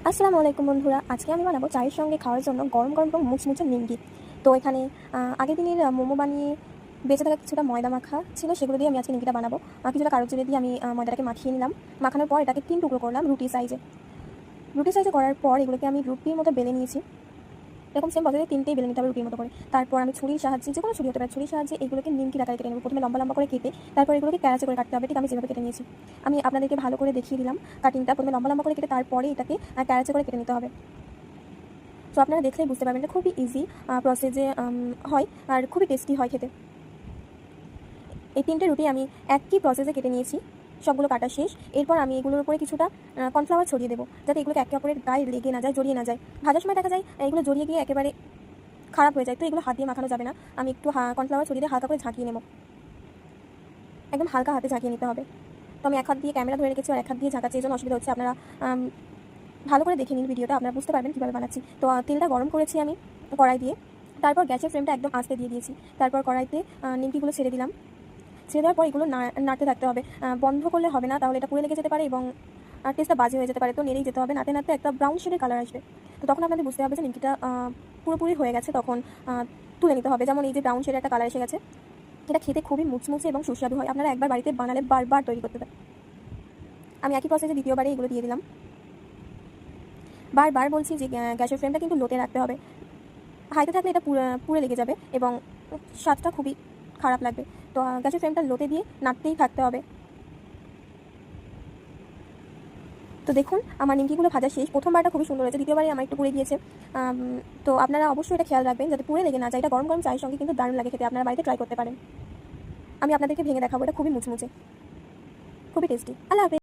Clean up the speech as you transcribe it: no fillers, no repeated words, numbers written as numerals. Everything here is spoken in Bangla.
আসসালামু আলাইকুম বন্ধুরা, আজকে আমি বানাবো চায়ের সঙ্গে খাওয়ার জন্য গরম গরম এবং মুচমুচে নিমকি। তো এখানে আগের দিনের মোমো বানিয়ে বেঁচে থাকা কিছুটা ময়দা মাখা ছিল, সেগুলো দিয়ে আমি আজকে নিমকিটা বানাবো। কিছুটা কাগজ জিরে দিয়ে আমি ময়দাটাকে মাখিয়ে নিলাম। মাখানোর পর এটাকে 3 টুকরো করলাম রুটি সাইজে করার পর এগুলোকে আমি রুটির মতো বেলে নিয়েছি। এরকম সেম পদ্ধতিতে 3টেই বেলে নিতে হবে রুটির মতো করে। তারপর আমি ছুরির সাহায্যে, যে কোনো ছুরি হতে পারে, ছুরির সাহায্যে এগুলোকে নিমকির আকারে কেটে নেব। প্রথমে লম্বা লম্বা করে কেটে তারপর এগুলোকে ক্যারাচে করে কাটতে হবে। ঠিক আমি যেভাবে কেটে নিয়েছি, আমি আপনাদেরকে ভালো করে দেখিয়ে দিলাম কাটিংটা। প্রথমে লম্বা লম্বা করে কেটে তারপরে এটাকে ক্যারাচে করে কেটে নিতে হবে। তো আপনারা দেখলেই বুঝতে পারবেন, এটা খুবই ইজি প্রসেসে হয় আর খুবই টেস্টি হয় খেতে। এই 3টে রুটি আমি একই প্রসেসে কেটে নিয়েছি, সবগুলো কাটা শেষ। এরপর আমি এগুলোর উপরে কিছুটা কর্নফ্লাওয়ার ছড়িয়ে দেবো, যাতে এগুলোকে একে অপরের গায়ে লেগে না যায়, জড়িয়ে না যায়। ভাজার সময় দেখা যায় এগুলো জড়িয়ে গিয়ে একেবারে খারাপ হয়ে যায়, তো এগুলো হাত দিয়ে মাখানো যাবে না। আমি একটু কর্নফ্লাওয়ার ছড়িয়ে দিয়ে হালকা করে ঝাঁকিয়ে নেব, একদম হালকা হাতে ঝাঁকিয়ে নিতে হবে। তো আমি এক হাত দিয়ে ক্যামেরা ধরে রেখেছি আর এক হাত দিয়ে ঝাঁকাচ্ছি, এই জন্য অসুবিধা হচ্ছে। আপনারা ভালো করে দেখে নিন ভিডিওটা, আপনারা বুঝতে পারবেন কীভাবে বানাচ্ছি। তো তেলটা গরম করেছি আমি কড়াই দিয়ে, তারপর গ্যাসের ফ্লেমটা একদম আস্তে দিয়ে দিয়েছি। তারপর কড়াইতে নিমকিগুলো ছেড়ে দিলাম। ছেড়ে দেওয়ার পর এগুলো নাড়তে থাকতে হবে, বন্ধ করলে হবে না, তাহলে এটা পুড়ে লেগে যেতে পারে এবং টেস্টটা বাজে হয়ে যেতে পারে। তো নেড়েই যেতে হবে, নাড়তে নাড়তে একটা ব্রাউন শেডের কালার আসবে। তো তখন আপনাদের বুঝতে হবে যে নিমকিটা পুরোপুরি হয়ে গেছে, তখন তুলে নিতে হবে। যেমন এই যে ব্রাউন শেডের একটা কালার এসে গেছে। এটা খেতে খুবই মুচমুচে এবং সুস্বাদু হয়। আপনারা একবার বাড়িতে বানালে বারবার তৈরি করতে পারেন। আমি একই প্রসেসে দ্বিতীয়বারে এগুলো দিয়ে দিলাম। বারবার বলছি যে গ্যাসের ফ্লেমটা কিন্তু লোতে রাখতে হবে, হাইতে থাকলে এটা পুড়ে লেগে যাবে এবং স্বাদটা খুবই খারাপ লাগবে। তো গ্যাসের ফ্লেমটা লোতে দিয়ে নাড়তেই থাকতে হবে। তো দেখুন আমার নিমকিগুলো ভাজা শেষ। প্রথমবারটা খুবই সুন্দর হয়েছে, দ্বিতীয়বারে আমার একটু পুড়ে গিয়েছে। তো আপনারা অবশ্যই এটা খেয়াল রাখবেন যাতে পুড়ে লেগে না যায়। এটা গরম গরম চায়ের সঙ্গে কিন্তু দারুণ লাগে খেতে, আপনারা বাড়িতে ট্রাই করতে পারেন। আমি আপনাদেরকে ভেঙে দেখাবো, এটা খুবই মুচমুচে, খুবই টেস্টি। আল্লাহ হাফেজ।